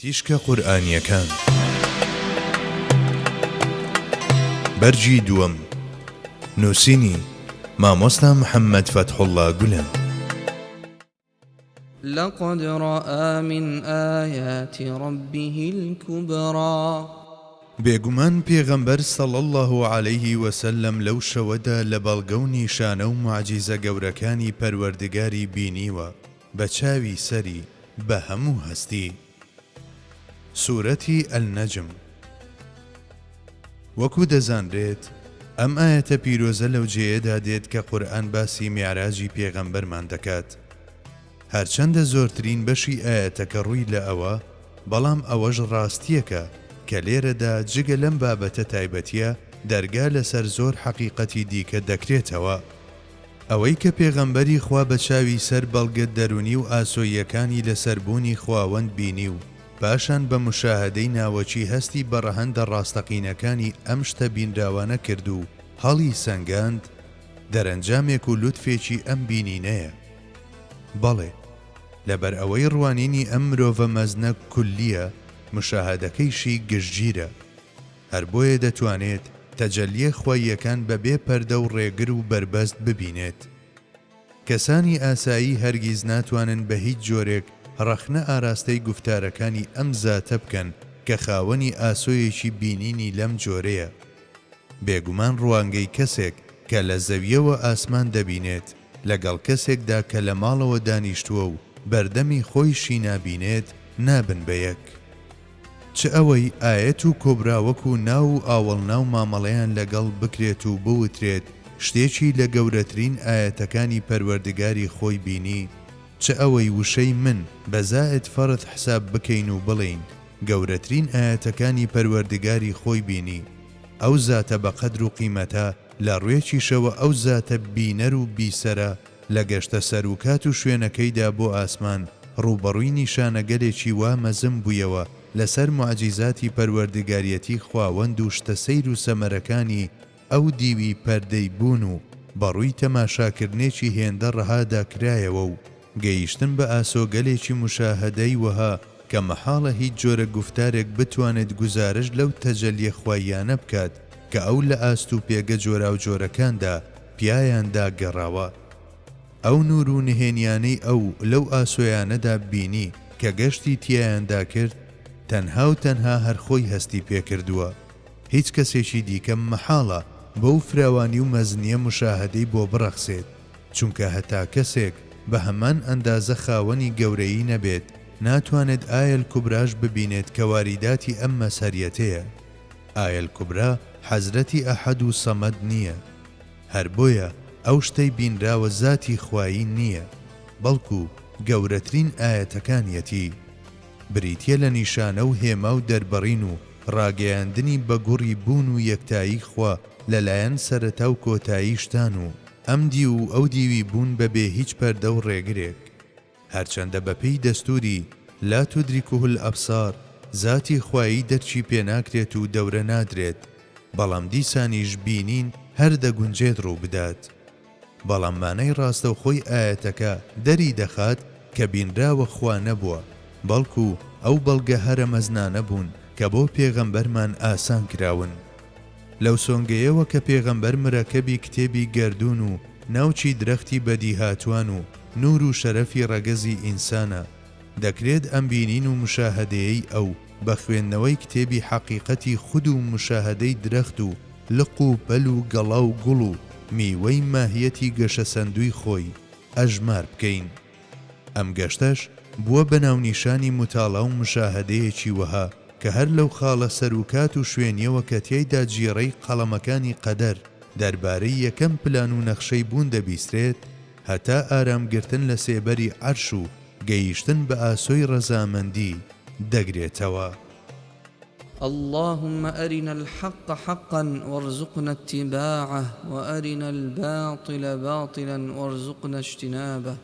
تیشکە قورئانیەکان بەرجی دووەم نووسینی مامۆستا محەممەد فەتحوڵڵا گولەن. لقد رأى من آيات ربه الكبرى. بێگومان پێغەمبەر صلی الله عليه وسلم لەو شەوەدا لە بەڵگە و نیشانە و معجیزە گەورەکانی پەروەردگاری بینیوە بە چاوی سەری بە هەموو هەستی. سوورەتی ئەلنەجم. وەکو دەزانرێت ئەم ئاەتە پیرۆزە لەو جێیەدا دێت کە قورئان باسی میعراجی پێغەمبەرمان دەکات. هەرچەندە زۆرترین بەشی ئاەتەکە ڕووی لە ئەوە، بەڵام ئەوەش ڕاستیەکە کە لێرەدا جگە لەم بابەتە تایبەتیە دەرگا لەسەر زۆر حەقیقەتی دیکە دەکرێتەوە. ئەوەی کە پێغەمبەری خوا بە چاوی سەر بەڵگە دەرونی و ئاسۆیەکانی لەسەربوونی خواوەند بینی و پاشان بە مشاهدەی ناوەچی هەستی بەڕەهەندە ڕاستەقینەکانی ئەم شتە بینراوانە کرد و هەڵی سەنگاند، دەرەنجامێک و لوتفێکی ئەم بینینەیە. بەڵێ، لەبەر ئەوەی ڕوانینی ئەم مرۆڤە مەزنە کولیە، مشاهدەکەیشی گشتگیرە، هەر بۆیە دەتوانێت تەجەلیە خواییەکان بەبێ پەردە و ڕێگر و بربەست ببینێت. کەسانی ئاسایی هەرگیز ناتوانن بە هیچ جۆرێک ڕەخنە ئاراستەی گوفتارەکانی ئەم زاتە بکەن کە خاوەنی ئاسۆیەکی بینینی لەم جۆرەیە. بێگومان ڕوانگەی کەسێک کە لە زەویەوە ئاسمان دەبینێت لەگەڵ کەسێکدا کە لە ماڵەوە دانیشتووە و بەردەمی خۆیشی نابینێت نابن بە یەک. چ ئەوەی ئاەت و کۆبراوەک و ناو و ئاوەڵناو مامەڵەیان لەگەڵ بکرێت و بوترێت شتێکی لە گەورەترین ئاەتەکانی پەروەردگاری خۆی بینی، چ ئەوەی وشەی من بەزائد فەرد حساب بکەین و بڵین گەورەترین ئاەتەکانی پەروەردگاری خۆی بینی، ئەو زاتە بە قەدر و قیمەتە لە ڕوێکیشەوە ئەو زاتە بینەر و بیسەرە لە گەشتە سەرروکات و شوێنەکەیدا بۆ ئاسمان ڕوبەڕووی نیشانەگەلێکی وا مەزم بوویەوە لەسەر معجیزاتی پەروەردگاریەتی خواوەند و شتە سەیر و سەمەرەکانی ئەو دیوی پەردەی بوون و بەڕووی تەماشاکردنێکی هێندە ڕەهادا کرایەوە و گەیشتن بە ئاسۆگەلێکی مشاهدەی وەها کە مەحاڵە هیچ جۆرە گوفتارێک بتوانێت گوزارش لەو تەجەلیە خواییانە بکات کە ئەو لە ئاست و پێگە جۆرا و جۆرەکاندا پیایاندا گەڕاوە. ئەو نور و نهێنیانەی ئەو لەو ئاسۆیانەدا بینی کە گەشتی تیایاندا کرد، تەنها و تەنها هەر خۆی هەستی پێکردووە. هیچ کەسێکی دیکە مەحاڵە بەو فراوانی و مەزنیە مشاهدەی بۆ بڕەخسێت، چونکە هەتا کەسێک بە هەمان ئەندازە خاوەنی گەورەیی نەبێت ناتوانێت ئایەل کوبراش ببینێت کە واریداتی ئەم مەسەریەتەیە. ئایەل کوبرا حەزرەتی ئەحەد و سەمەد نییە، هەر بۆیە ئەو شتەی بینراوە زاتی خوایی نییە، بەڵکو گەورەترین ئاەتەکانیەتی. بریتیە لە نیشانە و هێما و دەربڕین و ڕاگەیاندنی بە گوڕی بوون و یەکتایی خوا لەلایەن سەرەتا و کۆتایی شتان و ئەم دی و ئەو دیوی بوون بەبێ هیچ پەردە و ڕێگرێک. هەرچەندە بەپێی دەستوری لا تودریکه الئەبسار زاتی خوایی دەرچی پێناکرێت و دەورە نادرێت، بەڵام دیسانیش بینین هەر دەگونجێت ڕوو بدات. بەڵام مانای ڕاستە و خۆی ئاەتەکە دەری دەخات کە بینراوە خوا نەبووە، بەڵکو ئەو بەڵگە هەرە مەزنانە بوون کە بۆ پێغەمبەرمان ئاسان کراون. لەو سۆنگەیەوە کە پێغەمبەر مرەکەبی کتێبی گەردوون و ناوچی درەختی بەدیهاتوان و نور و شەرەفی ڕەگەزی ئینسانە، دەکرێت ئەم بینین و مشاهدەیەی ئەو بە خوێندنەوەی کتێبی حەقیقەتی خود و مشاهدەی درەخت و لق و بەل و گەڵا و گوڵ و میوەی ماهیەتی گەشە سەندووی خۆی ئەژمار بکەین. ئەم گەشتەش بووە بەناونیشانی متاڵە و مشاهدەیەکی وەها کە هەر لەو خاڵە سەرروکات و شوێنیەوە کە تیایدا جیڕەی قەڵەمەکانی قەدەر دەربارەی یەکەم پلان و نەخشەی بوون دەبیسترێت، هەتا ئارامگرتن لە سێبەری عەرش و گەیشتن بە ئاسۆی ڕەزامەندی دەگرێتەوە. اللهم أرنا الحق حقا وارزقنا اتباعه وأرنا الباطل باطلا وارزقنا اجتنابه.